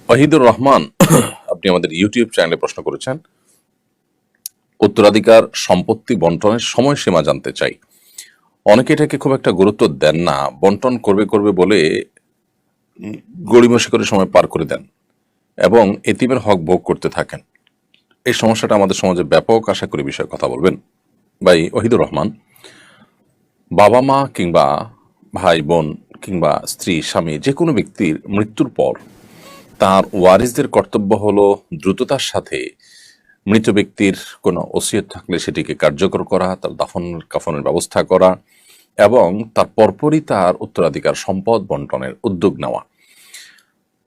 ওয়াহিদুর রহমান আপনি আমাদের ইউটিউব চ্যানেলে প্রশ্ন করেছেন, উত্তরাধিকার সম্পত্তি বন্টনের সময়সীমা জানতে চাই। অনেকে এটাকে খুব একটা গুরুত্ব দেন না, বন্টন করবে করবে বলে গড়িমসি করে সময় পার করে দেন এবং এতিমের হক ভোগ করতে থাকেন। এই সমস্যাটা আমাদের সমাজে ব্যাপক, আশা করি বিষয়ে কথা বলবেন। ভাই ওয়াহিদুর রহমান, বাবা মা কিংবা ভাই বোন কিংবা স্ত্রী স্বামী যে কোনো ব্যক্তির মৃত্যুর পর তার ওয়ারিসদের কর্তব্য হলো দ্রুততার সাথে মৃত ব্যক্তির কোনো ওসিয়ত থাকলে সেটিকে কার্যকর করা, তার দাফন কাফনের ব্যবস্থা করা এবং তার পরপরই তার উত্তরাধিকার সম্পদ বন্টনের উদ্যোগ নেওয়া।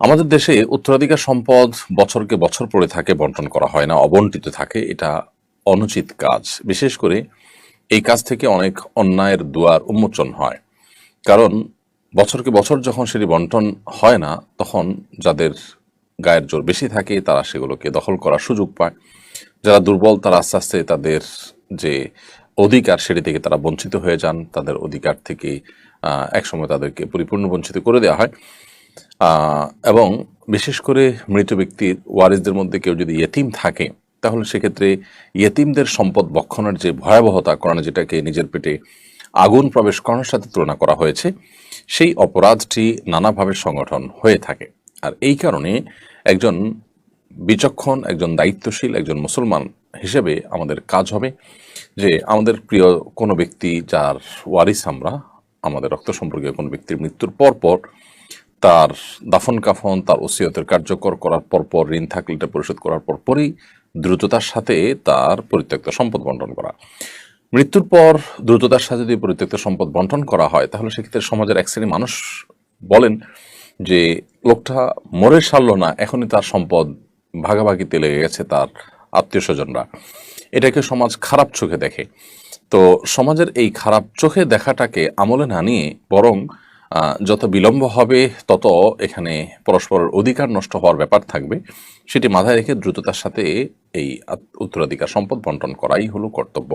আমাদের দেশে উত্তরাধিকার সম্পদ বছরকে বছর পড়ে থাকে, বন্টন করা হয় না, অবন্টিত থাকে। এটা অনুচিত কাজ। বিশেষ করে এই কাজ থেকে অনেক অন্যায়ের দুয়ার উন্মোচন হয়। কারণ বছরকে বছর যখন সেটি বন্টন হয় না, তখন যাদের গায়ের জোর বেশি থাকে তারা সেগুলোকে দখল করার সুযোগ পায়। যারা দুর্বল তারা আস্তে আস্তে তাদের যে অধিকার সেটি থেকে তারা বঞ্চিত হয়ে যান। তাদের অধিকার থেকে একসময় তাদেরকে পরিপূর্ণ বঞ্চিত করে দেওয়া হয়। এবং বিশেষ করে মৃত ব্যক্তির ওয়ারিসদের মধ্যে কেউ যদি ইয়েতিম থাকে, তাহলে সেক্ষেত্রে ইয়েতিমদের সম্পদ ভক্ষণের যে ভয়াবহতা, কোরআনে যেটাকে নিজের পেটে আগুন প্রবেশ করানোর সাথে তুলনা করা হয়েছে, সেই অপরাধটি নানাভাবে সংগঠন হয়ে থাকে। আর এই কারণে একজন বিচক্ষণ, একজন দায়িত্বশীল, একজন মুসলমান হিসেবে আমাদের কাজ হবে যে আমাদের প্রিয় কোনো ব্যক্তি যার ওয়ারিস আমরা, আমাদের রক্ত সম্পর্কীয় কোনো ব্যক্তির মৃত্যুর পর তার দাফন কাফন, তার ওসিয়তের কার্যকর করার পরপর, ঋণ থাকলে এটা পরিশোধ করার পরপরই দ্রুততার সাথে তার পরিত্যক্ত সম্পদ বন্টন করা। মৃত্যুর পর দ্রুততার সাথে যদি পরিত্যক্ত সম্পদ বন্টন করা হয়, তাহলে সেক্ষেত্রে সমাজের এক শ্রেণী মানুষ বলেন যে লোকটা মরে সারল না, এখনই তার সম্পদ ভাগাভাগিতে লেগে গেছে তার আত্মীয় স্বজনরা। এটাকে সমাজ খারাপ চোখে দেখে। তো সমাজের এই খারাপ চোখে দেখাটাকে আমলে না নিয়ে বরং যত বিলম্ব হবে তত এখানে পরস্পরের অধিকার নষ্ট হওয়ার ব্যাপার থাকবে, সেটি মাথায় রেখে দ্রুততার সাথে এই উত্তরাধিকার সম্পদ বন্টন করাই হলো কর্তব্য।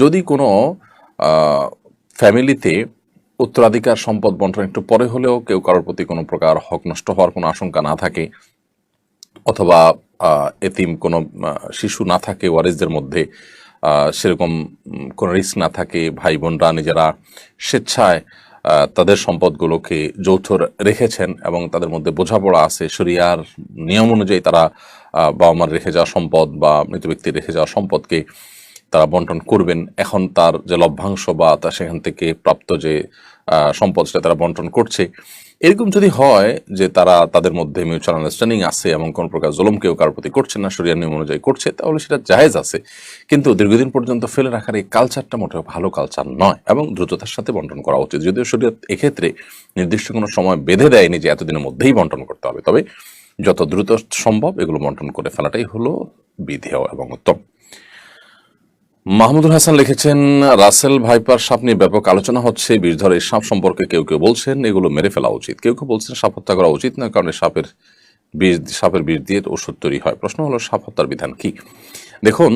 যদি কোনো ফ্যামিলিতে উত্তরাধিকার সম্পদ বন্টন একটু পরে হলেও কেউ কারোর প্রতি কোনো প্রকার হক নষ্ট হওয়ার কোনো আশঙ্কা না থাকে, অথবা এতিম কোনো শিশু না থাকে ওয়ারিসদের মধ্যে, সেরকম কোনো রিস্ক না থাকে, ভাই বোনরা নিজেরা স্বেচ্ছায় তাদের সম্পদগুলোকে যৌথ রেখেছেন এবং তাদের মধ্যে বোঝাপড়া আছে, শরিয়ার নিয়ম অনুযায়ী তারা বাবা মার রেখে যাওয়া সম্পদ বা মৃত ব্যক্তির রেখে যাওয়া সম্পদকে তারা বন্টন করবেন। এখন তার যে লভ্যাংশ বা তা সেখান থেকে প্রাপ্ত যে সম্পদ সেটা তারা বন্টন করছে। এরকম যদি হয় যে তারা তাদের মধ্যে মিউচুয়াল আন্ডারস্ট্যান্ডিং আছে এবং কোন প্রকার জুলুম কেউ কারোর প্রতি করছে না, শরিয়ার নিয়ম অনুযায়ী করছে, তাহলে সেটা জায়েজ আছে। কিন্তু দীর্ঘদিন পর্যন্ত ফেলে রাখার এই কালচারটা মোটেও ভালো কালচার নয় এবং দ্রুততার সাথে বন্টন করা উচিত। যদিও শরিয়ত এক্ষেত্রে নির্দিষ্ট কোনো সময় বেঁধে দেয়নি যে এতদিনের মধ্যেই বন্টন করতে হবে, তবে যত দ্রুত সম্ভব এগুলো বন্টন করে ফেলাটাই হলো বিধেয় এবং উত্তম। মাহমুদুল হাসান লিখেছেন, রাসেল ভাইপার সাপ নিয়ে ব্যাপক আলোচনা হচ্ছে। বিষধর এই সাপ সম্পর্কে কেউ কেউ বলছেন এগুলো মেরে ফেলা উচিত, কেউ কেউ বলছেন সাপ হত্যা করা উচিত না, কারণ সাপের বিষ দিয়ে ওষুধ তৈরি হয়। প্রশ্ন হলো সাপ হত্যার বিধান কি? দেখুন,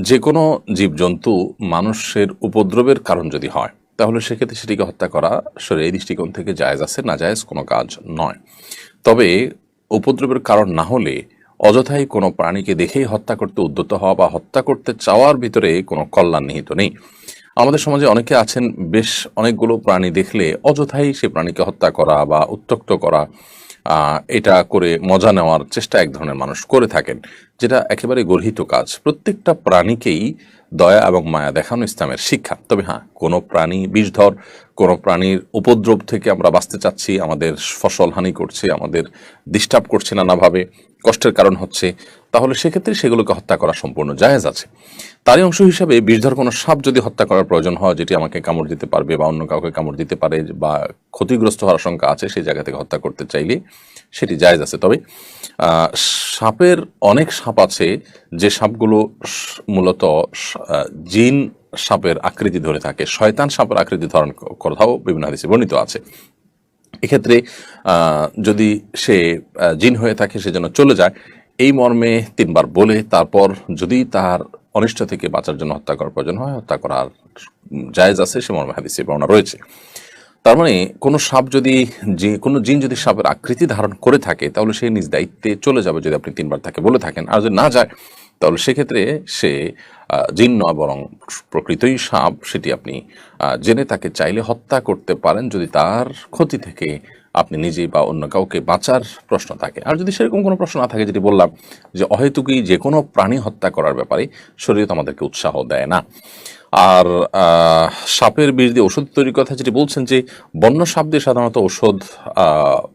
যে কোনো জীবজন্তু মানুষের উপদ্রবের কারণ যদি হয়, তাহলে সেক্ষেত্রে সেটিকে হত্যা করা শরীয়ী দৃষ্টিকোণ থেকে জায়েজ আছে, না জায়েজ কোনো কাজ নয়। তবে উপদ্রবের কারণ না হলে অযথাই কোনো প্রাণীকে দেখেই হত্যা করতে উদ্যত হওয়া বা হত্যা করতে চাওয়ার ভিতরে কোনো কল্যাণ নিহিত নেই। আমাদের সমাজে অনেকে আছেন, বেশ অনেকগুলো প্রাণী দেখলে অযথাই সে প্রাণীকে হত্যা করা বা উত্ত্যক্ত করা, এটা করে মজা নেওয়ার চেষ্টা এক ধরনের মানুষ করে থাকেন, যেটা একেবারে গর্হিত কাজ। প্রত্যেকটা প্রাণীকেই দয়া এবং মায়া দেখানো ইসলামের শিক্ষা। তবে হ্যাঁ, কোনো প্রাণী বিষধর, কোনো প্রাণীর উপদ্রব থেকে আমরা বাঁচতে চাচ্ছি, আমাদের ফসল হানি করছে, আমাদের ডিস্টার্ব করছে, নানাভাবে কষ্টের কারণ হচ্ছে, তাহলে সেক্ষেত্রে সেগুলোকে হত্যা করা সম্পূর্ণ জায়েজ আছে। তারই অংশ হিসাবে বিষধর কোনো সাপ যদি হত্যা করার প্রয়োজন হয়, যেটি আমাকে কামড় দিতে পারবে বা অন্য কাউকে কামড় দিতে পারে বা ক্ষতিগ্রস্ত হওয়ার আশঙ্কা আছে, সেই জায়গা থেকে হত্যা করতে চাইলে সেটি জায়েজ আছে। তবে সাপের অনেক সাপ আছে যে সাপগুলো মূলত জিন সাপের আকৃতি ধরে থাকে, শয়তান সাপের আকৃতি ধারণ কথাও বিভিন্ন হাদিসে বর্ণিত আছে। এক্ষেত্রে যদি সে জিন হয়ে থাকে সে যেন চলে যায়, এই মর্মে 3 বার বলে তারপর যদি তার অনিষ্ট থেকে বাঁচার জন্য হত্যা করার প্রয়োজন হয়, হত্যা করার জায়েজ আছে, সে মর্মে হাদিসে বর্ণনা রয়েছে। তার মানে কোনো সাপ যদি, যে কোনো জিন যদি সাপের আকৃতি ধারণ করে থাকে তাহলে সে নিজ দায়িত্বে চলে যাবে যদি আপনি 3 বার তাকে বলে থাকেন। আর যদি না যায় তাহলে সেক্ষেত্রে সে জিন নয় বরং প্রকৃতই সাপ, সেটি আপনি জেনে তাকে চাইলে হত্যা করতে পারেন যদি তার ক্ষতি থেকে আপনি নিজেই বা অন্য কাউকে বাঁচার প্রশ্ন থাকে। আর যদি সেরকম কোনো প্রশ্ন না থাকে, যেটি বললাম যে অহেতুকই যে কোনো প্রাণী হত্যা করার ব্যাপারে শরীয়ত আমাদেরকে উৎসাহ দেয় না। আর সাপের বিষ দিয়ে ওষুধ তৈরির কথা যেটি বলছেন, যে বন্য সাপ দিয়ে সাধারণত ওষুধ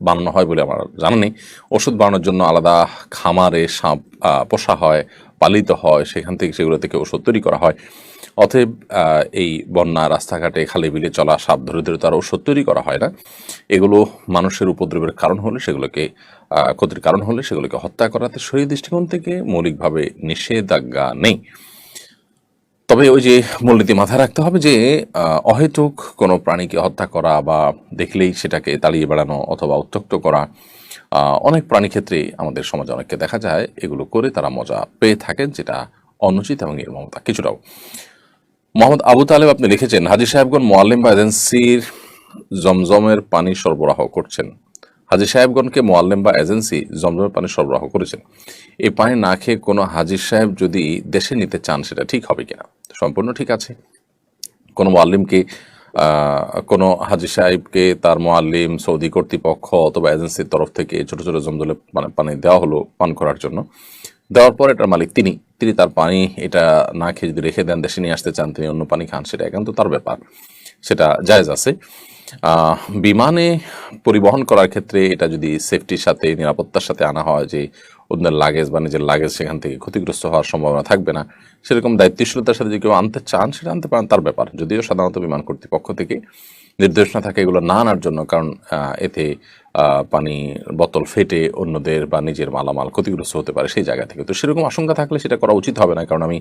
বানানো হয় বলে আমার জানা নেই। ওষুধ বানানোর জন্য আলাদা খামারে সাপ পোষা হয়, পালিত হয়, সেখান থেকে সেগুলো থেকে ওষুধ তৈরি করা হয়। অতএব এই বন্যা, রাস্তাঘাটে, খালে বিলে চলা সাপ ধরে ধরে তার ওষুধ তৈরি করা হয় না। এগুলো মানুষের উপদ্রবের কারণ হলে, সেগুলোকে ক্ষতির কারণ হলে সেগুলোকে হত্যা করাতে শরীর দৃষ্টিকোণ থেকে মৌলিকভাবে নিষেধাজ্ঞা নেই। তবে ওই যে মূলনীতি মাথায় রাখতে হবে যে অহেতুক কোনো প্রাণীকে হত্যা করা বা দেখলেই সেটাকে তাড়িয়ে বেড়ানো অথবা উত্ত্যক্ত করা, অনেক প্রাণী ক্ষেত্রে আমাদের সমাজে অনেককে দেখা যায় এগুলো করে তারা মজা পেয়ে থাকেন, যেটা অনুচিত এবং নির্মমতা কিছুটাও। মোহাম্মদ আবু তালেব আপনি লিখেছেন, হাজী সাহেবগণ মোয়াল্লিম বা এজেন্সির জমজমের পানি সরবরাহ করছেন। হাজী সাহেবগণকে মোয়াল্লিম বা এজেন্সি জমজমের পানি সরবরাহ করেছেন। এই পানি না খেয়ে কোনো হাজী সাহেব যদি দেশে নিতে চান সেটা ঠিক হবে কিনা? সম্পূর্ণ ঠিক আছে। কোনো মোয়াল্লিমকে কোনো হাজী সাহেবকে তার মোয়াল্লিম, সৌদি কর্তৃপক্ষ অথবা এজেন্সির তরফ থেকে ছোট ছোট জমজলে পানি দেওয়া হলো পান করার জন্য। দেওয়ার পর এটার মালিক তিনি তার পানি এটা না খেয়ে যদি রেখে দেন, দেশে নিয়ে আসতে চান, তিনি অন্য পানি খান, সেটা একান্ত তার ব্যাপার, সেটা জায়েজ আছে। বিমানে পরিবহন করার ক্ষেত্রে এটা যদি সেফটির সাথে, নিরাপত্তার সাথে আনা হয়, যে অন্যের লাগেজ বা নিজের লাগেজ সেখান থেকে ক্ষতিগ্রস্ত হওয়ার সম্ভাবনা থাকবে না, সেরকম দায়িত্বশীলতার সাথে যদি কেউ আনতে চান সেটা আনতে পারেন, তার ব্যাপার। যদিও সাধারণত বিমান কর্তৃপক্ষ থেকে নির্দেশ না থাকে এগুলো না আনার জন্য, কারণ এতে পানি বোতল ফেটে অন্যদের বা নিজের মালামাল ক্ষতিগ্রস্ত হতে পারে সেই জায়গা থেকে। তো সেরকম আশঙ্কা থাকলে সেটা করা উচিত হবে না, কারণ আমি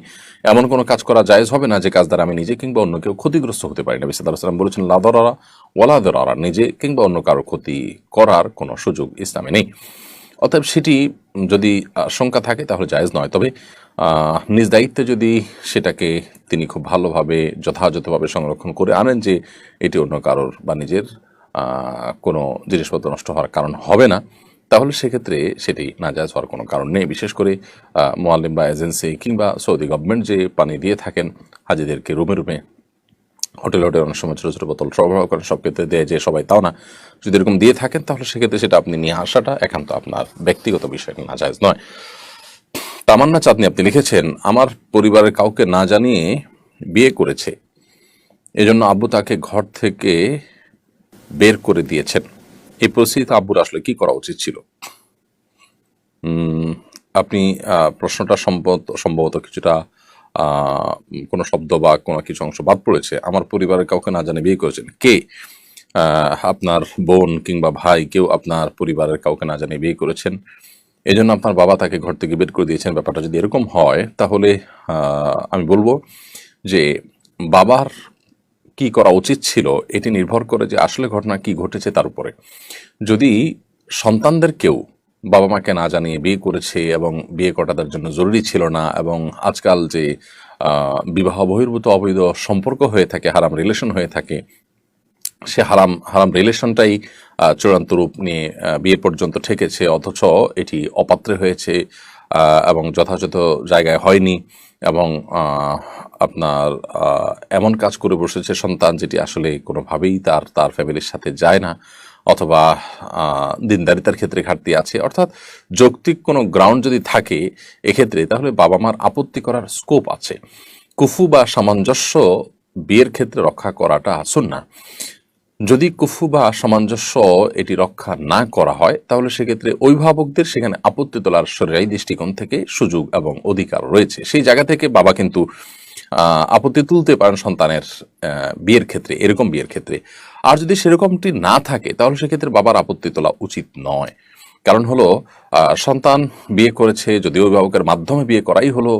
এমন কোনো কাজ করা জায়েজ হবে না যে কাজ দ্বারা আমি নিজে কিংবা অন্য কেউ ক্ষতিগ্রস্ত হতে পারি না। নবী সাল্লাল্লাহু আলাইহি ওয়াসাল্লাম বলেছেন, লা দারারা ওয়ালা দিরারা, নিজে কিংবা অন্য কারো ক্ষতি করার কোনো সুযোগ ইসলামে নেই। অতএব সেটি যদি আশঙ্কা থাকে তাহলে জায়েজ নয়। তবে নিজ দায়িত্বে যদি সেটাকে তিনি খুব ভালোভাবে যথাযথভাবে সংরক্ষণ করে আনেন, যে এটি অন্য কারোর বা নিজের কোনো জিনিসপত্র নষ্ট হওয়ার কারণ হবে না, তাহলে সেক্ষেত্রে সেটি নাজায়েজ হওয়ার কোনো কারণ নেই। বিশেষ করে মোয়াল্লিম বা এজেন্সি কিংবা সৌদি গভর্নমেন্ট যে পানি দিয়ে থাকেন হাজিদেরকে রুমে রুমে, হোটেল অনেক সময় ছোটো ছোটো বোতল সরবরাহ করেন, সব ক্ষেত্রে দেয় যে সবাই তাও না, যদি এরকম দিয়ে থাকেন তাহলে সেক্ষেত্রে সেটা আপনি নিয়ে আসাটা একান্ত আপনার ব্যক্তিগত বিষয়, নাজায়েজ নয়। তামান্না চাঁদনি আপনি লিখেছেন, আমার পরিবারের কাউকে না জানিয়ে বিয়ে করেছে, এজন্য আব্বু তাকে ঘর থেকে বের করে দিয়েছেন। এই পরিস্থিতিতে আব্বুর আসলে কি করা উচিত ছিল? আপনি প্রশ্নটা সম্ভবত কিছুটা কোনো শব্দ বা কোনো কিছু অংশ বাদ পড়েছে। আমার পরিবারের কাউকে না জানিয়ে বিয়ে করেছেন, কে? আপনার বোন কিংবা ভাই, কেউ আপনার পরিবারের কাউকে না জানিয়ে বিয়ে করেছেন, এই জন্য আপনার বাবা তাকে ঘর থেকে বের করে দিয়েছেন। ব্যাপারটা যদি এরকম হয় তাহলে আমি বলবো যে বাবার কি করা উচিত ছিল এটি নির্ভর করে যে আসলে ঘটনা কি ঘটেছে তার উপরে। যদি সন্তানদের কেউ বাবা মাকে না জানিয়ে বিয়ে করেছে এবং বিয়ে করা তাদের জন্য জরুরি ছিল না, এবং আজকাল যে বিবাহ বহির্ভূত অবৈধ সম্পর্ক হয়ে থাকে, হারাম রিলেশন হয়ে থাকে, সে হারাম হারাম রিলেশনটাই চূড়ান্ত রূপ নিয়ে বিয়ে পর্যন্ত ঠেকেছে, অথচ এটি অপাত্রে হয়েছে এবং যথাযথ জায়গায় হয়নি, এবং আপনার এমন কাজ করে বসেছে সন্তান যেটি আসলে কোনোভাবেই তার ফ্যামিলির সাথে যায় না, অথবা দিনদারিতার ক্ষেত্রে ঘাটতি আছে, অর্থাৎ যৌক্তিক কোনো গ্রাউন্ড যদি থাকে এক্ষেত্রে, তাহলে বাবা মার আপত্তি করার স্কোপ আছে। কুফু বা সামঞ্জস্য বিয়ের ক্ষেত্রে রক্ষা করাটা সুন্নাহ। যদি কুফু বা সামঞ্জস্য এটি রক্ষা না করা হয় তাহলে সেক্ষেত্রে অভিভাবকদের সেখানে আপত্তি তোলার শরীয়ী দৃষ্টিকোণ থেকে সুযোগ এবং অধিকার রয়েছে। সেই জায়গা থেকে বাবা কিন্তু আপত্তি তুলতে পারেন সন্তানের বিয়ের ক্ষেত্রে, এরকম বিয়ের ক্ষেত্রে। আর যদি সেরকমটি না থাকে তাহলে সেক্ষেত্রে বাবার আপত্তি তোলা উচিত নয়। কারণ হলো সন্তান বিয়ে করেছে, যদি অভিভাবকের মাধ্যমে বিয়ে করাই হলো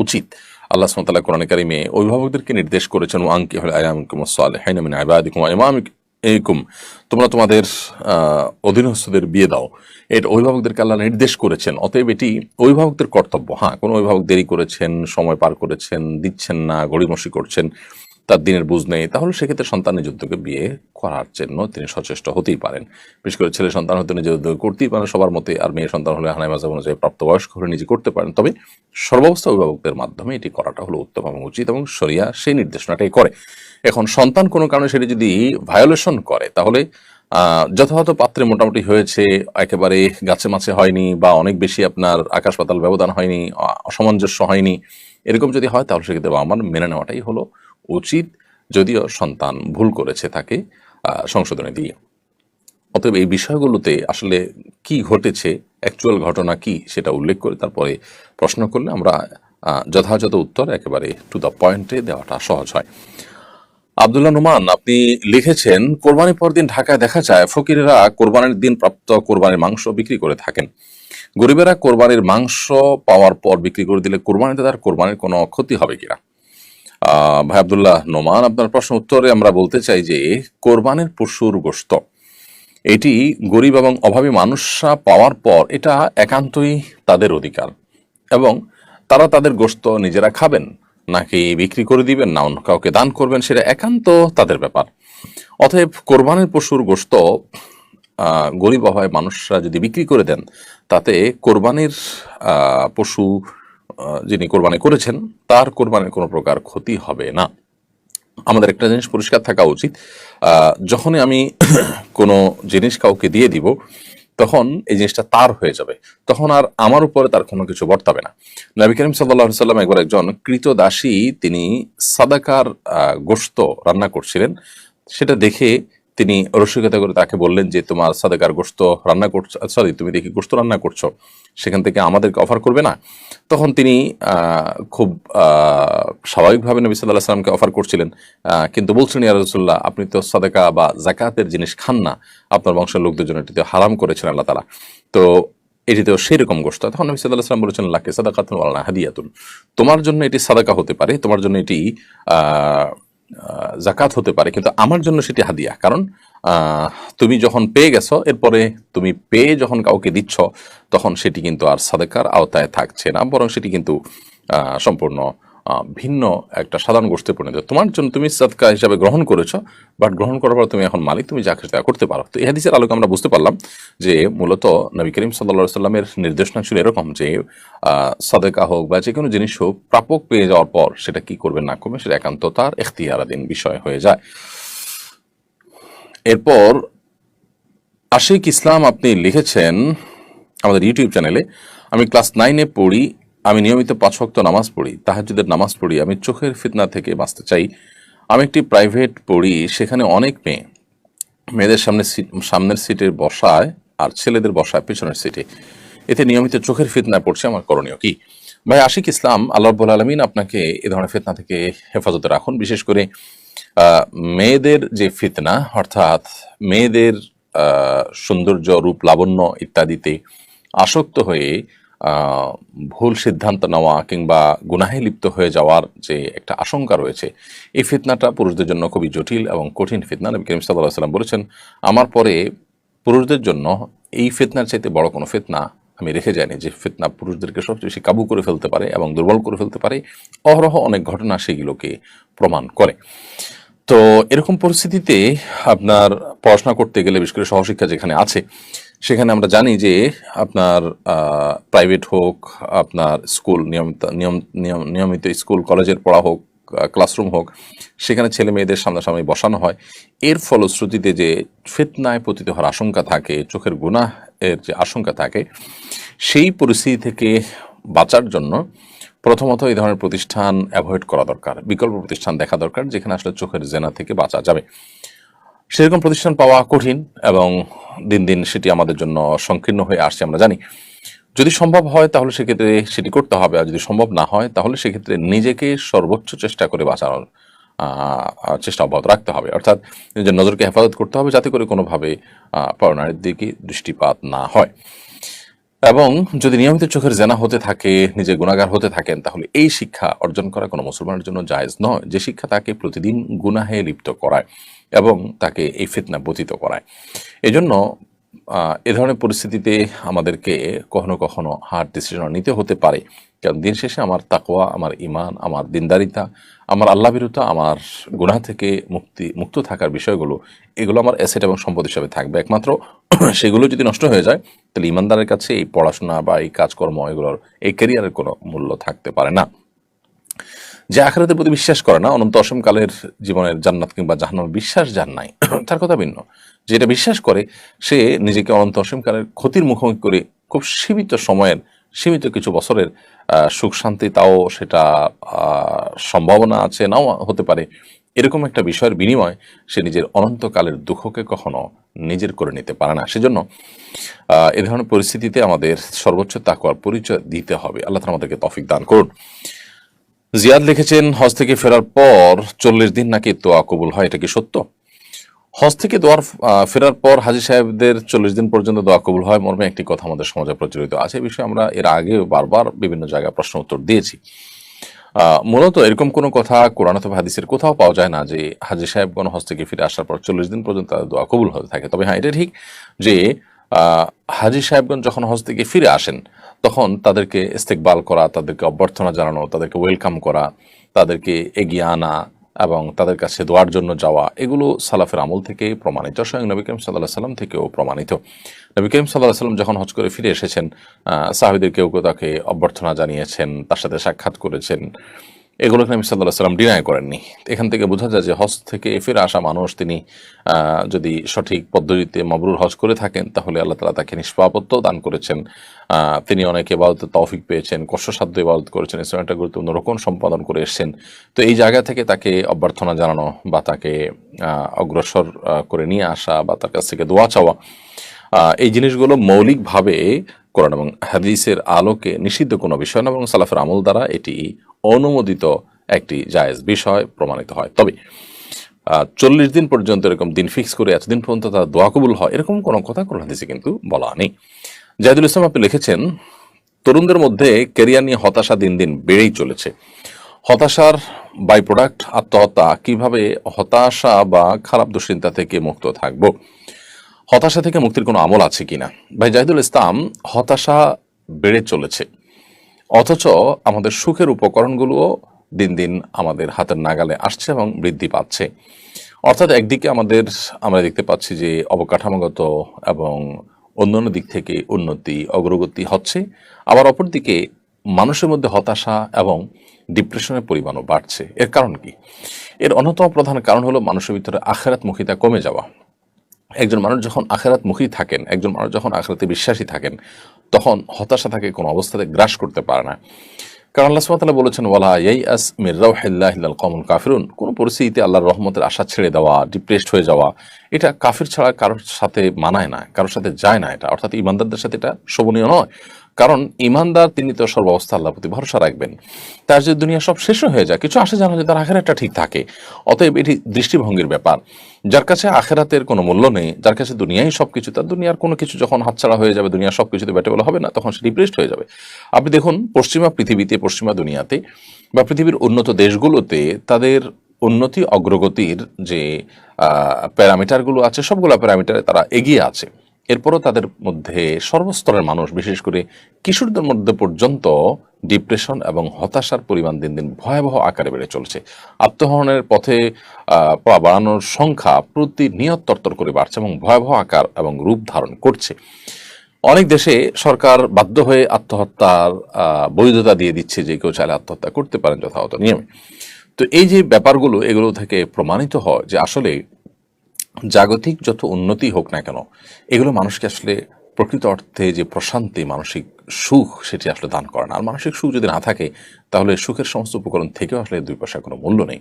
উচিত। আল্লাহ সুবহানাহু ওয়া তাআলা কোরআনে কারিমে অভিভাবকদেরকে নির্দেশ করেছেন, ওয়ানকিহুল আয়ামাকুম ওয়াস-সালিহিনা মিন ইবাদিকুম ওয়া ইমামিকুম, তোমরা তোমাদের অধীনস্থদের বিয়ে দাও। এটা অভিভাবকদেরকে আল্লাহ নির্দেশ করেছেন। অতএব এটি অভিভাবকদের কর্তব্য। হ্যাঁ, কোনো অভিভাবক দেরি করেছেন, সময় পার করেছেন, দিচ্ছেন না, গড়িমসি করছেন, তার দিনের বুঝ নেই, তাহলে সেক্ষেত্রে সন্তান নিজ উদ্যোগে বিয়ে করার জন্য তিনি সচেষ্ট হতেই পারেন। বিশেষ করে ছেলে সন্তান হতে নিজের উদ্যোগে করতেই পারেন সবার মতে, আর মেয়ে সন্তান হলে হানাই মাঝাব অনুযায়ী প্রাপ্তবয়স্ক হলে নিজে করতে পারেন। তবে সর্বাবস্থা অভিভাবকদের মাধ্যমে এটি করাটা হলো উত্তম এবং উচিত, এবং শরিয়া সেই নির্দেশনাটাই করে। এখন সন্তান কোনো কারণে সেটি যদি ভায়োলেশন করে, তাহলে যথাযথ পাত্রে মোটামুটি হয়েছে, একেবারে গাছে মাছে হয়নি, বা অনেক বেশি আপনার আকাশ পাতাল ব্যবধান হয়নি, অসামঞ্জস্য হয়নি, এরকম যদি হয় তাহলে সেক্ষেত্রে বাবা মার মেনে নেওয়াটাই হলো উচিত, যদিও সন্তান ভুল করেছে তাকে সংশোধনী দিয়ে। অতএব এই বিষয়গুলোতে আসলে কি ঘটেছে, অ্যাকচুয়াল ঘটনা কি, সেটা উল্লেখ করে তারপরে প্রশ্ন করলে আমরা যথাযথ উত্তর একেবারে টু দ্য পয়েন্টে দেওয়াটা সহজ হয়। আব্দুল্লাহ নোমান আপনি লিখেছেন, কোরবানির পর দিন ঢাকায় দেখা যায় ফকিরেরা কোরবানির দিন প্রাপ্ত কোরবানির মাংস বিক্রি করে থাকেন। গরিবেরা কোরবানির মাংস পাওয়ার পর বিক্রি করে দিলে কোরবানিতে তার কোরবানির কোনো ক্ষতি হবে কিনা? ভাই আব্দুল্লাহ নোমান, আপনার প্রশ্ন উত্তরে আমরা বলতে চাই যে কোরবানির পশুর গোশত এটি গরিব এবং অভাবী মানুষরা পাওয়ার পর এটা একান্তই তাদের অধিকার, এবং তারা তাদের গোশত নিজেরা খাবেন নাকি বিক্রি করে দিবেন না অন্য কাউকে দান করবেন, সেটা একান্ত তাদের ব্যাপার। অতএব কোরবানির পশুর গোশত গরিব অভাবী মানুষরা যদি বিক্রি করে দেন, তাতে কোরবানির পশু যিনি কোরবানি করেছেন তার কোরবানির কোনো প্রকার ক্ষতি হবে না। আমাদের একটা জিনিস পরিষ্কার থাকা উচিত, যখনই আমি কোনো জিনিস কাউকে দিয়ে দিব তখন এই জিনিসটা তার হয়ে যাবে, তখন আর আমার উপরে তার কোনো কিছু বর্তাবে না। নবী করিম সাল্লাল্লাহু আলাইহি ওয়াসাল্লাম একবার একজন কৃতদাসী তিনি সাদাকার গোশত রান্না করছিলেন, সেটা দেখে তিনি রসিকতা করে তাকে বললেন যে তোমার সাদাকার গোশত রান্না করছো, সরি তুমি দেখি গোশত রান্না করছো, সেখান থেকে আমাদেরকে অফার করবে না? তখন তিনি খুব স্বাভাবিকভাবে নবী সাল্লাল্লাহু আলাইহি ওয়াসাল্লামকে অফার করছিলেন, কিন্তু বলছেন ইয়া রাসূলুল্লাহ আপনি তো সাদাকা বা যাকাতের জিনিস খান না, আপনার বংশের লোকদের জন্য এটিতে হারাম করেছেন আল্লাহ তাআলা, তো এটিতেও সেই রকম গোশত। তখন নবী সাল্লাল্লাহু আলাইহি ওয়াসাল্লাম বলেছেন লাকি সাদাকাতুন ওয়া লানা হাদিয়াতুন, তোমার জন্য এটি সাদাকা হতে পারে, তোমার জন্য এটি জাকাত হতে পারে, কিন্তু আমার জন্য সেটি হাদিয়া। কারণ তুমি যখন পেয়ে গেছো, এরপরে তুমি পেয়ে যখন কাউকে দিচ্ছ তখন সেটি কিন্তু আর সাদাকার আওতায় থাকছে না, বরং সেটি কিন্তু সম্পূর্ণ ভিন্ন একটা সাধারণ গোষ্ঠীতে পরিণত। তোমার জন্য তুমি সাদকা হিসাবে গ্রহণ করেছো, বাট গ্রহণ করার পর তুমি এখন মালিক, তুমি যা খুশি তা করতে পারো। তো এই হাদিসের আলোকে আমরা বুঝতে পারলাম যে মূলত নবী করিম সাল্লাল্লাহু আলাইহি সাল্লামের নির্দেশনা ছিল এরকম যে সাদাকা হোক বা যে কোনো জিনিস হোক, প্রাপক পেয়ে যাওয়ার পর সেটা কি করবে না করবে সেটা একান্ত তার এখতিয়ারাধীন বিষয় হয়ে যায়। এরপর আশিক ইসলাম আপনি লিখেছেন আমাদের ইউটিউব চ্যানেলে, আমি ক্লাস 9-এ পড়ি, আমি নিয়মিত 5 ওয়াক্ত নামাজ পড়ি, তাহাজ্জুদের নামাজ পড়ি, আমি চোখের ফিতনা থেকে বাঁচতে চাই। আমি একটি প্রাইভেট পড়ি, সেখানে অনেক মেয়েদের সামনের সিটে বসায় আর ছেলেদের বসায় পেছনের সিটে, এতে নিয়মিত চোখের ফিতনায় পড়ছে, আমার করণীয় কি? ভাই আশিক ইসলাম, আল্লাহ রাব্বুল আলামিন আপনাকে এ ধরনের ফিতনা থেকে হেফাজতে রাখুন। বিশেষ করে মেয়েদের যে ফিতনা, অর্থাৎ মেয়েদের সৌন্দর্য, রূপ, লাবণ্য ইত্যাদিতে আসক্ত হয়ে ভুল সিদ্ধান্ত নেওয়া কিংবা গুনাহে লিপ্ত হয়ে যাওয়ার যে একটা আশঙ্কা রয়েছে, এই ফিতনাটা পুরুষদের জন্য খুবই জটিল এবং কঠিন ফিতনা। নবী করিম সাল্লাল্লাহু আলাইহি ওয়াসাল্লাম বলেছেন, আমার পরে পুরুষদের জন্য এই ফিতনার চাইতে বড় কোনো ফিতনা আমি রেখে যাইনি, যে ফিতনা পুরুষদেরকে সবচেয়ে বেশি কাবু করে ফেলতে পারে এবং দুর্বল করে ফেলতে পারে। অহরহ অনেক ঘটনা সেগুলোকে প্রমাণ করে। তো এরকম পরিস্থিতিতে আপনার পড়াশোনা করতে গেলে, বিশেষ করে সহশিক্ষা যেখানে আছে, সেখানে আমরা জানি যে আপনার প্রাইভেট হোক, আপনার স্কুল নিয়মিত স্কুল কলেজের পড়া হোক, ক্লাসরুম হোক, সেখানে ছেলে মেয়েদের সামনাসামনি বসানো হয়। এর ফলশ্রুতিতে যে ফিতনায় পতিত হওয়ার আশঙ্কা থাকে, চোখের গুনাহ এর যে আশঙ্কা থাকে, সেই পরিস্থিতি থেকে বাঁচার জন্য প্রথমত এই ধরনের প্রতিষ্ঠান অ্যাভয়েড করা দরকার, বিকল্প প্রতিষ্ঠান দেখা দরকার যেখানে আসলে চোখের জেনা থেকে বাঁচা যাবে। সেরকম প্রতিষ্ঠান পাওয়া কঠিন এবং দিন দিন সেটি আমাদের জন্য সংকীর্ণ হয়ে আসছে, আমরা জানি। যদি সম্ভব হয় তাহলে সেক্ষেত্রে সেটি করতে হবে, আর যদি সম্ভব না হয় তাহলে সেক্ষেত্রে নিজেকে সর্বোচ্চ চেষ্টা করে বাঁচানোর চেষ্টা অব্যাহত রাখতে হবে, অর্থাৎ নিজের নজরকে হেফাজত করতে হবে যাতে করে কোনোভাবে পরনারীর দিকে দৃষ্টিপাত না হয়। এবং যদি নিয়মিত চোখের জেনা হতে থাকে, নিজে গুনাহগার হতে থাকেন, তাহলে এই শিক্ষা অর্জন করা কোনো মুসলমানের জন্য জায়েজ নয়, যে শিক্ষা তাকে প্রতিদিন গুনাহে লিপ্ত করায় এবং তাকে এই ফিতনা পতিত করায়। এজন্য এ ধরনের পরিস্থিতিতে আমাদেরকে কখনো কখনো হার্ড ডিসিশন নিতে হতে পারে, কারণ দিন শেষে আমার তাকওয়া, আমার ঈমান, আমার দিনদারিতা, আমার আল্লাহ বিরুদ্ধে, আমার গুনাহ থেকে মুক্ত থাকার বিষয়গুলো, এগুলো আমার অ্যাসেট এবং সম্পদ হিসাবে থাকবে। একমাত্র সেগুলো যদি নষ্ট হয়ে যায়, তাহলে ঈমানদারের কাছে এই পড়াশোনা বা এই কাজকর্ম, এগুলোর, এই ক্যারিয়ারের কোনো মূল্য থাকতে পারে না। যে আখিরাতের প্রতি বিশ্বাস করে না, অনন্ত অসীমকালের জীবনের জান্নাত কিংবা জাহান্নামে বিশ্বাস যার নাই, তার কথা ভিন্ন। যেটা বিশ্বাস করে সে নিজেকে অনন্ত অসীমকালের ক্ষতির মুখোমুখি করে খুব সীমিত সময়ের, সীমিত কিছু বছরের সুখ শান্তি, তাও সেটা সম্ভাবনা আছে, নাও হতে পারে, এরকম একটা বিষয়ের বিনিময় সে নিজের অনন্তকালের দুঃখকে কখনো নিজের করে নিতে পারে না। সেজন্য এ ধরনের পরিস্থিতিতে আমাদের সর্বোচ্চ তাকওয়ার পরিচয় দিতে হবে। আল্লাহ তাআলা আমাদেরকে তৌফিক দান করুন। জিয়াদ লিখেছেন, হজ থেকে ফেরার পর 40 দিন নাকি দোয়া কবুল হয়, এটা কি সত্য? হজ থেকে ফেরার পর হাজী সাহেবদের 40 দিন পর্যন্ত দোয়া কবুল হয় মর্মে একটি কথা আমাদের সমাজে প্রচলিত আছে। এই বিষয়ে আমরা এর আগে বারবার বিভিন্ন জায়গায় প্রশ্ন উত্তর দিয়েছি। মূলত এরকম কোনো কথা কোরআন অথবা হাদিসের কোথাও পাওয়া যায় না যে হাজী সাহেবগণ হজ থেকে ফিরে আসার পর 40 দিন পর্যন্ত তাদের দোয়া কবুল হতে থাকে। তবে হ্যাঁ, এটা ঠিক যে হাজী সাহেবগণ যখন হজ থেকে ফিরে আসেন, তখন তাদেরকে ইস্তেকবাল করা, তাদেরকে অভ্যর্থনা জানানো, তাদেরকে ওয়েলকাম করা, তাদেরকে এগিয়ে আনা এবং তাদের কাছে দোয়ার জন্য যাওয়া, এগুলো সালাফের আমল থেকে প্রমাণিত, স্বয়ং নবী করিম সাল্লাল্লাহু আলাইহি সাল্লাম থেকেও প্রমাণিত। নবী করিম সাল্লাল্লাহু আলাইহি সাল্লাম যখন হজ করে ফিরে এসেছেন, সাহাবীদের কেউ কেউ তাকে অভ্যর্থনা জানিয়েছেন, তার সাথে সাক্ষাৎ করেছেন, এগুলোকে নবী সাল্লাল্লাহু আলাইহি সাল্লাম ডিনাই করেননি। এখান থেকে বোঝা যায় যে হজ থেকে ফিরে আসা মানুষ, তিনি যদি সঠিক পদ্ধতিতে মাবরুর হজ করে থাকেন, তাহলে আল্লাহ তাআলা তাকে নিষ্পাপত্য দান করেছেন। তিনি অনেক ইবাদতের তৌফিক পেয়েছেন, কষ্টসাধ্য ইবাদত করেছেন, ইসলামের একটা গুরুত্বপূর্ণ রোকন সম্পাদন করে এসেছেন। তো এই জায়গা থেকে তাকে অভ্যর্থনা জানানো বা তাকে অগ্রসর করে নিয়ে আসা বা তার কাছ থেকে দোয়া চাওয়া, এই জিনিসগুলো মৌলিকভাবে কোরআন এবং হাদিসের আলোকে নিষিদ্ধ কোনো বিষয় না, এবং সালাফের আমল দ্বারা এটি অনুমোদিত একটি জায়েজ বিষয় প্রমাণিত হয়। তবে 40 দিন পর্যন্ত এরকম দিন ফিক্স করে এতদিন পর্যন্ত তার দোয়া কবুল হয়, এরকম কোনো কথা কোরআন হাদিসে কিন্তু বলা নেই। জাহিদুল ইসলাম আপনি লিখেছেন, তরুণদের মধ্যে ক্যারিয়ার নিয়ে হতাশা দিন দিন বেড়েই চলেছে। হতাশার বাই প্রোডাক্ট আত্মহত্যা, কিভাবে হতাশা বা খারাপ দুশ্চিন্তা থেকে মুক্ত থাকবো? হতাশা থেকে মুক্তির কোনো আমল আছে কিনা? ভাই জাহিদুল ইসলাম, হতাশা বেড়ে চলেছে, অথচ আমাদের সুখের উপকরণগুলোও দিন দিন আমাদের হাতের নাগালে আসছে এবং বৃদ্ধি পাচ্ছে। অর্থাৎ একদিকে আমরা দেখতে পাচ্ছি যে অবকাঠামোগত এবং অন্যান্য দিক থেকে উন্নতি, অগ্রগতি হচ্ছে, আবার অপরদিকে মানুষের মধ্যে হতাশা এবং ডিপ্রেশনের পরিমাণও বাড়ছে। এর কারণ কি? এর অন্যতম প্রধান কারণ হলো মানুষের ভিতরে আখিরাতমুখিতা কমে যাওয়া। একজন মানুষ যখন আখিরাতমুখী থাকেন, একজন মানুষ যখন আখিরাতে বিশ্বাসী থাকেন, তখন হতাশা তাকে কোনো অবস্থাতে গ্রাস করতে পারে না। কারণ আল্লাহ সুবহানাহু ওয়া তাআলা বলেছেন, ওয়ালা ইয়াইআস মির রাউহিল্লাহি ইল্লাল কওমুল কাফিরুন, কোন পরিস্থিতিতে আল্লাহর রহমতের আশা ছেড়ে দেওয়া, ডিপ্রেসড হয়ে যাওয়া, এটা কাফির ছাড়া কারোর সাথে মানায় না, কারোর সাথে যায় না এটা। অর্থাৎ ইমানদারদের সাথে এটা শোভনীয় নয়। কারণ ইমানদার তিনি তো সর্বাবস্থা আল্লাহর প্রতি ভরসা রাখবেন। তার যে দুনিয়া সব শেষ হয়ে যায়, কিছু আসে জানা যে তার আখিরাতটা ঠিক থাকে। অতএব এটি দৃষ্টিভঙ্গির ব্যাপার। যার কাছে আখিরাতের কোনো মূল্য নেই, যার কাছে দুনিয়াই সবকিছু, তার দুনিয়ার কোনো কিছু যখন হাতছাড়া হয়ে যাবে, দুনিয়ার সবকিছুতে ব্যাটেবল হবে না, তখন সে ডিপ্রেসড হয়ে যাবে। আপনি দেখুন, পশ্চিমা পৃথিবীতে, পশ্চিমা দুনিয়াতে বা পৃথিবীর উন্নত দেশগুলোতে তাদের উন্নতি অগ্রগতির যে প্যারামিটারগুলো আছে, সবগুলো প্যারামিটারে তারা এগিয়ে আছে। এরপরও তাদের মধ্যে সর্বস্তরের মানুষ, বিশেষ করে কিশোরদের মধ্যে পর্যন্ত ডিপ্রেশন এবং হতাশার পরিমাণ দিন দিন ভয়াবহ আকারে বেড়ে চলছে। আত্মহননের পথে পা বাড়ানোর সংখ্যা প্রতিনিয়ত তরতর করে বাড়ছে এবং ভয়াবহ আকার এবং রূপ ধারণ করছে। অনেক দেশে সরকার বাধ্য হয়ে আত্মহত্যার বৈধতা দিয়ে দিচ্ছে, যে কেউ চাইলে আত্মহত্যা করতে পারেন যথাযথ নিয়মে। তো এই যে ব্যাপারগুলো, এগুলো থেকে প্রমাণিত হয় যে আসলে জাগতিক যত উন্নতি হোক না কেন, এগুলো মানুষকে আসলে প্রকৃত অর্থে যে প্রশান্তি, মানসিক সুখ, সেটি আসলে দান করে না। আর মানসিক সুখ যদি না থাকে, তাহলে সুখের সমস্ত উপকরণ থেকেও আসলে 2 পয়সার কোনো মূল্য নেই।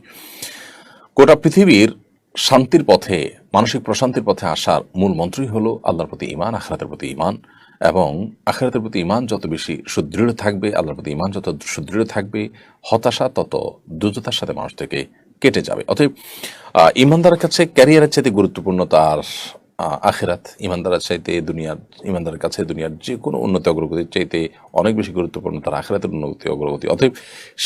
গোটা পৃথিবীর শান্তির পথে, মানসিক প্রশান্তির পথে আসার মূল মন্ত্রই হলো আল্লাহর প্রতি ঈমান, আখিরাতের প্রতি ঈমান। এবং আখিরাতের প্রতি ঈমান যত বেশি সুদৃঢ় থাকবে, আল্লাহর প্রতি ঈমান যত সুদৃঢ় থাকবে, হতাশা তত দ্রুততার সাথে মানুষ থেকে কেটে যাবে। অতএব ঈমানদারের কাছে ক্যারিয়ারের চাইতে গুরুত্বপূর্ণ তার আখিরাত। ইমানদারের কাছে দুনিয়ার যে কোনো উন্নতি অগ্রগতির চাইতে অনেক বেশি গুরুত্বপূর্ণ তার আখিরাতের উন্নতি অগ্রগতি। অতএব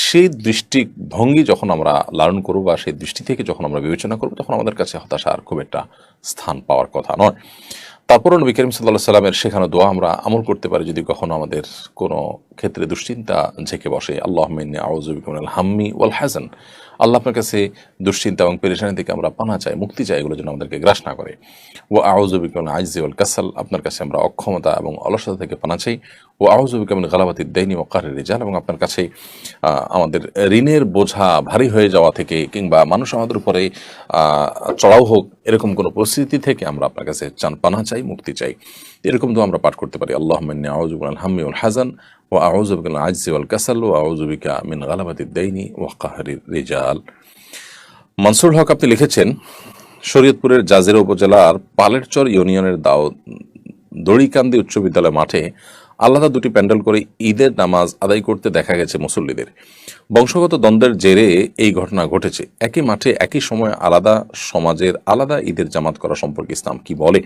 সেই দৃষ্টিভঙ্গি যখন আমরা লালন করব বা সেই দৃষ্টি থেকে যখন আমরা বিবেচনা করব, তখন আমাদের কাছে হতাশার খুব একটা স্থান পাওয়ার কথা নয়। তারপরও নবী করিম সাল্লাল্লাহু আলাইহি সাল্লামের শেখানো দোয়া আমরা আমল করতে পারি যদি কখনো আমাদের কোনো ক্ষেত্রে দুশ্চিন্তা ঝেঁকে বসে। আল্লাহুম্মা ইন্নী আউযু বিকা মিনাল হাম্মি ওয়াল হাযান, আল্লাহ আপনার কাছে দুশ্চিন্তা এবং পেরেশানি থেকে আমরা পানা চাই, মুক্তি চাই, এগুলো যেন আমাদেরকে গ্রাস না করে। ওয়া আউযু বিকা মিনাল আজজি ওয়াল কাসাল, আপনার কাছে আমরা অক্ষমতা এবং অলসতা থেকে পানা চাই। ওয়া আউযু বিকা মিন গালাবাতিদ দাইনি ওয়া কাহরির রিজাল, এবং আপনার কাছে আমাদের ঋণের বোঝা ভারী হয়ে যাওয়া থেকে কিংবা মানুষ আমাদের উপরে চড়াও হোক এরকম কোনো পরিস্থিতি থেকে আমরা আপনার কাছে পানা চাই, মুক্তি চাই। এরকম তো আমরা পাঠ করতে পারি। আল্লাহুম্মা ইন্নী আউযু বিকা মিনাল হাম্মি ওয়াল হাযান ওয়া আউযু বিকা মিনাল আজজি ওয়াল কাসাল ওয়া আউযু বিকা মিন গালাবাতিদ দাইনি ওয়া কাহরির রিজাল। মনসুর হক আপনি লিখেছেন, শরীয়তপুরের জাজিরা উপজেলার পালেরচর ইউনিয়নের দড়িকান্দি উচ্চ বিদ্যালয় মাঠে আলাদা দুটি প্যান্ডেল করে ঈদের নামাজ আদায় করতে দেখা গেছে মুসল্লিদের। বংশগত দ্বন্দ্বের জেরে এই ঘটনা ঘটেছে। একই মাঠে একই সময় আলাদা সমাজের আলাদা ঈদের জামাত করা সম্পর্কে ইসলাম কি বলে?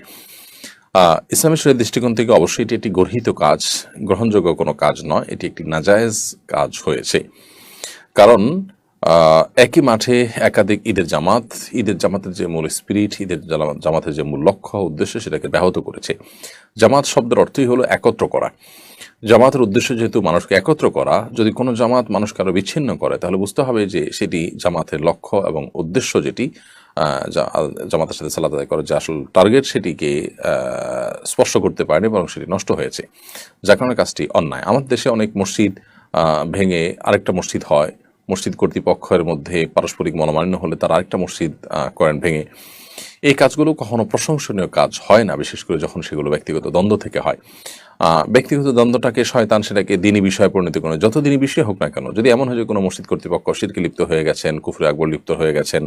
ইসলামের শরীয়ত দৃষ্টিকোণ থেকে অবশ্যই এটি একটি গর্হিত কাজ, গ্রহণযোগ্য কোনো কাজ নয়, এটি একটি নাজায়েজ কাজ হয়েছে। কারণ একই মাঠে একাধিক ঈদের জামাতের যে মূল স্পিরিট, ঈদের জামাতের যে মূল লক্ষ্য উদ্দেশ্য, সেটাকে ব্যাহত করেছে। জামাত শব্দের অর্থই হলো একত্র করা। জামাতের উদ্দেশ্য যেহেতু মানুষকে একত্র করা, যদি কোনো জামাত মানুষকে আরো বিচ্ছিন্ন করে তাহলে বুঝতে হবে যে সেটি জামাতের লক্ষ্য এবং উদ্দেশ্য, যেটি জামাতের সাথে সালাত আদায় করার যে আসল টার্গেট, সেটিকে স্পর্শ করতে পারেনি, বরং সেটি নষ্ট হয়েছে, যার কারণে কাজটি অন্যায়। আমাদের দেশে অনেক মসজিদ ভেঙে আরেকটা মসজিদ হয়, মসজিদ কর্তৃপক্ষের মধ্যে পারস্পরিক মনোমালিন্য হলে তারা আরেকটা মসজিদ করেন ভেঙে। এই কাজগুলো কখনো প্রশংসনীয় কাজ হয় না, বিশেষ করে যখন সেগুলো ব্যক্তিগত দ্বন্দ্ব থেকে হয়। ব্যক্তিগত দ্বন্দ্বটাকে শয়তান সেটাকে দিনী বিষয়ে পরিণত করে, যত দিনী বিষয় হোক না কেন। যদি এমন হয় যে কোনো মসজিদ কর্তৃপক্ষ শিরকে লিপ্ত হয়ে গেছেন, কুফরে আকবর লিপ্ত হয়ে গেছেন,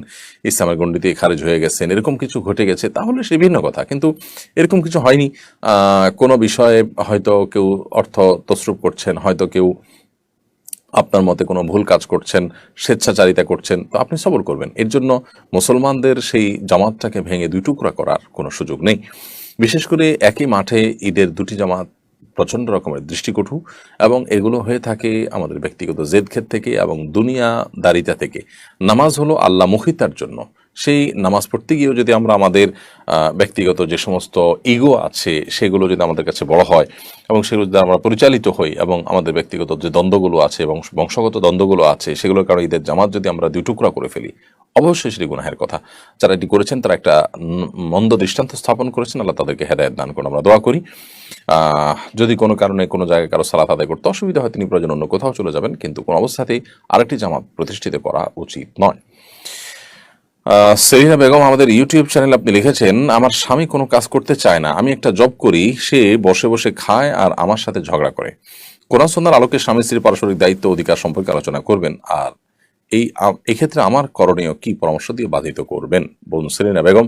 ইসলামের গণ্ডিতে খারিজ হয়ে গেছেন, এরকম কিছু ঘটে গেছে, তাহলে সে ভিন্ন কথা। কিন্তু এরকম কিছু হয়নি। কোনো বিষয়ে হয়তো কেউ অর্থ তসরুপ করছেন, হয়তো কেউ আপনার মতে কোনো ভুল কাজ করছেন, স্বেচ্ছাচারিতা করছেন, তো আপনি সবর করবেন। এর জন্য মুসলমানদের সেই জামাতটাকে ভেঙে দুই টুকরা করার কোনো সুযোগ নেই। বিশেষ করে একই মাঠে ঈদের দুটি জামাত প্রচণ্ড রকমের দৃষ্টিকটু, এবং এগুলো হয়ে থাকে আমাদের ব্যক্তিগত জেদখেদ থেকে এবং দুনিয়াদারিতা থেকে। নামাজ হলো আল্লাহমুখিতার জন্য। সেই নামাজ পড়তে গিয়েও যদি আমরা আমাদের ব্যক্তিগত যে সমস্ত ইগো আছে সেগুলো যদি আমাদের কাছে বড় হয় এবং সেগুলো যদি আমরা পরিচালিত হই, এবং আমাদের ব্যক্তিগত যে দ্বন্দ্বগুলো আছে এবং বংশগত দ্বন্দ্বগুলো আছে সেগুলোর কারণে ঈদের জামাত যদি আমরা দুই টুকরা করে ফেলি, অবশ্যই সেটি গুনাহের কথা। যারা এটি করেছেন তারা একটা মন্দ দৃষ্টান্ত স্থাপন করেছেন। আল্লাহ তাদেরকে হেদায়েত দান করুন, আমরা দোয়া করি। যদি কোনো কারণে কোনো জায়গায় কারো সালাত আদায় করতে অসুবিধা হয়, তিনি প্রয়োজন অন্য কোথাও চলে যাবেন, কিন্তু কোনো অবস্থাতেই আরেকটি জামাত প্রতিষ্ঠিত করা উচিত নয়। সেলিনা বেগম আমাদের ইউটিউব চ্যানেল আপনি লিখেছেন, আমার স্বামী কোনো কাজ করতে চায় না, আমি একটা জব করি, সে বসে বসে খায় আর আমার সাথে ঝগড়া করে। কোরআন সুন্নাহর আলোকে স্বামী স্ত্রীর পারস্পরিক দায়িত্ব অধিকার সম্পর্কে আলোচনা করবেন, আর এক্ষেত্রে আমার করণীয় কি পরামর্শ দিয়ে বাধিত করবেন। বোন সেলিনা বেগম,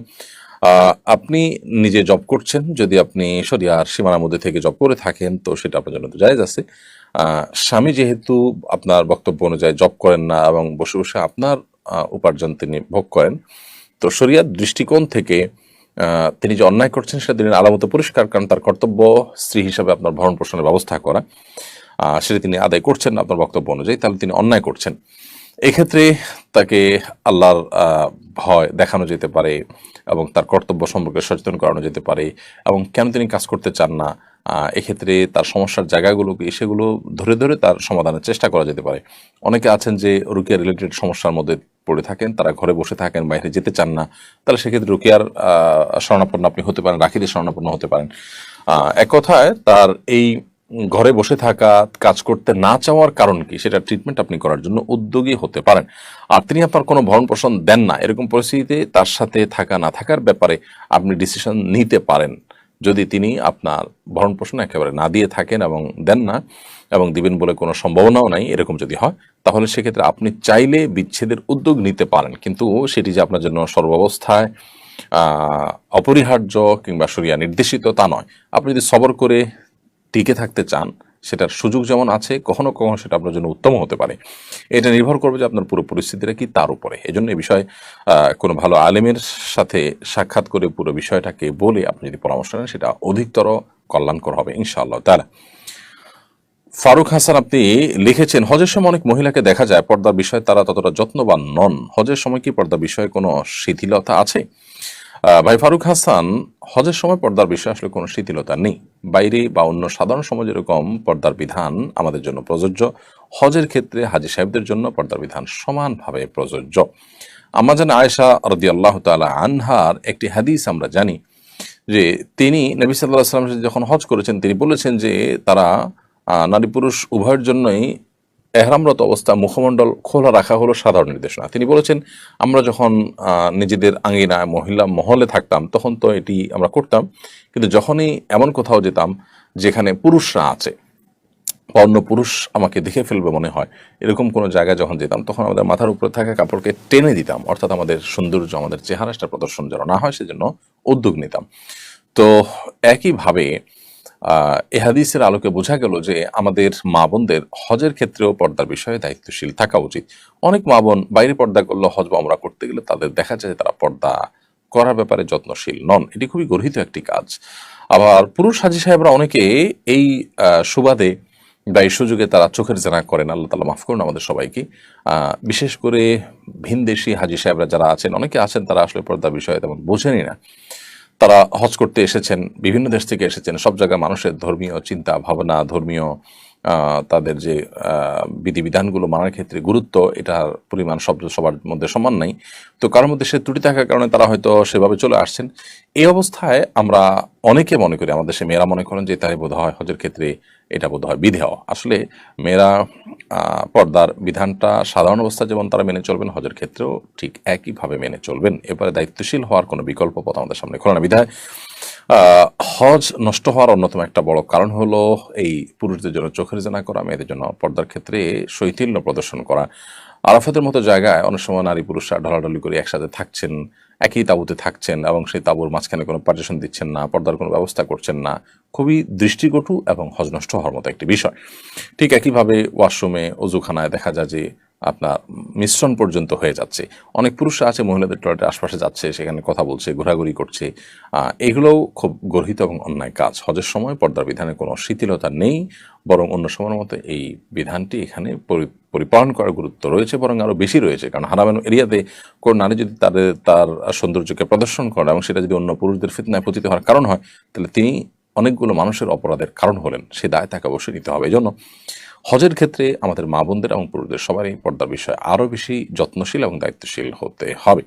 আপনি নিজে জব করছেন, যদি আপনি শরিয়ার সীমানার মধ্যে থেকে জব করে থাকেন তো সেটা আপনার জন্য তো জায়েজ আছে। স্বামী যেহেতু আপনার বক্তব্য অনুযায়ী জব করেন না এবং বসে বসে আপনার উপার্জন তিনি ভোগ করেন, তো শরিয়ার দৃষ্টিকোণ থেকে তিনি যে অন্যায় করছেন সেটা তিনি আলামত পরিষ্কার, কারণ তার কর্তব্য স্ত্রী হিসাবে আপনার ভরণ পোষণের ব্যবস্থা করা, সেটা তিনি আদায় করছেন আপনার বক্তব্য অনুযায়ী, তাহলে তিনি অন্যায় করছেন। এক্ষেত্রে তাকে আল্লাহর ভয় দেখানো যেতে পারে এবং তার কর্তব্য সম্পর্কে সচেতন করানো যেতে পারে, এবং কেন তিনি কাজ করতে চান না, এক্ষেত্রে তার সমস্যার জায়গাগুলোকে সেগুলো ধরে ধরে তার সমাধানের চেষ্টা করা যেতে পারে। অনেকে আছেন যে রুকিয়া রিলেটেড সমস্যার মধ্যে পড়ে থাকেন, তারা ঘরে বসে থাকেন, বাইরে যেতে চান না, তাহলে সেক্ষেত্রে রুকিয়ার শরণাপন্ন আপনি হতে পারেন, রাখিদের শরণাপন্ন হতে পারেন। এক কথায় তার এই ঘরে বসে থাকা, কাজ করতে না চাওয়ার কারণ কি সেটা ট্রিটমেন্ট আপনি করার জন্য উদ্যোগী হতে পারেন। আর তিনি আপনার কোনো ভরণ পোষণ দেন না, এরকম পরিস্থিতিতে তার সাথে থাকা না থাকার ব্যাপারে আপনি ডিসিশন নিতে পারেন। যদি তিনি আপনার ভরণ পোষণ একেবারে না দিয়ে থাকেন এবং দেন না এবং দিবেন বলে কোনো সম্ভাবনাও নাই, এরকম যদি হয় তাহলে সেক্ষেত্রে আপনি চাইলে বিচ্ছেদের উদ্যোগ নিতে পারেন, কিন্তু সেটি যে আপনার জন্য সর্বাবস্থায় অপরিহার্য কিংবা শরিয়া নির্দেশিত তা নয়। আপনি যদি সবর করে টিকে থাকতে চান, সেটার সুযোগ যেমন আছে, কখনো কখনো সেটা আপনার জন্য উত্তম হতে পারে। এটা নির্ভর করবে যে আপনার পুরো পরিস্থিতিটা কি তার উপরে। এই জন্য এই বিষয়ে কোনো ভালো আলেমের সাথে সাক্ষাৎ করে পুরো বিষয়টাকে বলে আপনি যদি পরামর্শ নেন সেটা অধিকতর কল্যাণকর হবে ইনশাআল্লাহ তাআলা। ফারুক হাসান আপনি লিখেছেন, হজের সময় অনেক মহিলাকে দেখা যায় পর্দার বিষয়ে তারা ততটা যত্নবান নন, হজের সময় কি পর্দার বিষয়ে কোনো শিথিলতা আছে? ভাই ফারুক হাসান, হজের সময় পর্দার বিষয়ে আসলে কোনো শিথিলতা নেই। বাইরে বা অন্য সাধারণ সমাজ যেরকম পর্দার বিধান আমাদের জন্য প্রযোজ্য, হজের ক্ষেত্রে হাজী সাহেবদের জন্য পর্দার বিধান সমানভাবে প্রযোজ্য। আম্মা জান আয়েশা রাদিয়াল্লাহু তাআলা আনহার একটি হাদিস আমরা জানি যে তিনি নবী সাল্লাল্লাহু আলাইহি ওয়াসাল্লামের সাথে যখন হজ করেছেন তিনি বলেছেন যে তারা নারী পুরুষ উভয়ের জন্যই এহরামরত অবস্থা মুখমণ্ডল খোলা রাখা হলো সাধারণ নির্দেশনা। তিনি বলেছেন আমরা যখন নিজেদের আঙ্গিনায় মহিলা মহলে থাকতাম তখন তো এটি আমরা করতাম, কিন্তু যখনই এমন কোথাও যেতাম যেখানে পুরুষরা আছে বা অন্য পুরুষ আমাকে দেখে ফেলবে মনে হয়, এরকম কোনো জায়গায় যখন যেতাম তখন আমাদের মাথার উপরে থাকা কাপড়কে টেনে দিতাম, অর্থাৎ আমাদের সৌন্দর্য আমাদের চেহারাটা প্রদর্শন যেন না হয় সেজন্য উদ্যোগ নিতাম। তো একইভাবে এ হাদিসের আলোকে বোঝা গেল যে আমাদের মা বোনদের হজের ক্ষেত্রেও পর্দার বিষয়ে দায়িত্বশীল থাকা উচিত। অনেক মা বোন বাইরে পর্দা করলে হজ বা ওমরা করতে গেলে তাদের দেখা যায় যে তারা পর্দা করার ব্যাপারে যত্নশীল নন। এটি খুবই গর্হিত একটি কাজ। আবার পুরুষ হাজী সাহেবরা অনেকে এই সুবাদে বা এই সুযোগে তারা চোখের জেনা করেন, আল্লাহ তাআলা মাফ করুন আমাদের সবাইকে। বিশেষ করে ভিনদেশি হাজী সাহেবরা যারা আছেন, অনেকে আছেন তারা আসলে পর্দার বিষয়ে তেমন বোঝেনই না। তারা হজ করতে এসেছেন, বিভিন্ন দেশ থেকে এসেছেন, সব জায়গায় মানুষের ধর্মীয় চিন্তা ভাবনা, ধর্মীয় তাদের যে বিধিবিধানগুলো মানার ক্ষেত্রে গুরুত্ব, এটার পরিমাণ সবার মধ্যে সমান নাই। তো কারোর মধ্যে সে ত্রুটি থাকার কারণে তারা হয়তো সেভাবে চলে আসছেন। এই অবস্থায় আমরা অনেকে মনে করি, আমাদের সে মেয়েরা মনে করেন যে তাই বোধ হয় হজের ক্ষেত্রে এটা বোধ হয় বিধেয়। আসলে মেয়েরা পর্দার বিধানটা সাধারণ অবস্থা যেমন তারা মেনে চলবেন, হজের ক্ষেত্রেও ঠিক একইভাবে মেনে চলবেন। এবারে দায়িত্বশীল হওয়ার কোনো বিকল্প পথ আমাদের সামনে খোলা না। বিধায় হজ নষ্ট হওয়ার অন্যতম একটা বড় কারণ হলো এই পুরুষদের জন্য চোখের জেনা করা, মেয়েদের জন্য পর্দার ক্ষেত্রে শৈথিল্য প্রদর্শন করা। আরাফাতের মতো জায়গায় অনেক সময় নারী পুরুষরা ঢলাঢলি করে একসাথে থাকছেন, একই তাঁবুতে থাকছেন এবং সেই তাঁবুর মাঝখানে কোনো পার্টিশন দিচ্ছেন না, পর্দার কোনো ব্যবস্থা করছেন না। খুবই দৃষ্টিকটু এবং হজ নষ্ট হওয়ার মতো একটি বিষয়। ঠিক একইভাবে ওয়াশরুমে, অজুখানায় দেখা যায় যে আপনার মিশ্রণ পর্যন্ত হয়ে যাচ্ছে। অনেক পুরুষরা আছে মহিলাদের টয়লেটের আশপাশে যাচ্ছে, সেখানে কথা বলছে, ঘোরাঘুরি করছে। এগুলোও খুব গর্হিত এবং অন্যায় কাজ। হজের সময় পর্দার বিধানে কোনো শিথিলতা নেই, বরং অন্য সময়ের মতো এই বিধানটি এখানে পরিপালন করার গুরুত্ব রয়েছে, বরং আরও বেশি রয়েছে। কারণ হারাম এরিয়াতে কোনো নারী যদি তার সৌন্দর্যকে প্রদর্শন করে এবং সেটা যদি অন্য পুরুষদের ফিতনায় পতিত হওয়ার কারণ হয়, তাহলে তিনি অনেকগুলো মানুষের অপরাধের কারণ হলেন। সে দায় তাকে অবশ্যই নিতে হবে। এই জন্য হজের ক্ষেত্রে আমাদের মা বোনদের এবং পুরুষদের সবারই পর্দার বিষয়ে আরও বেশি যত্নশীল এবং দায়িত্বশীল হতে হবে।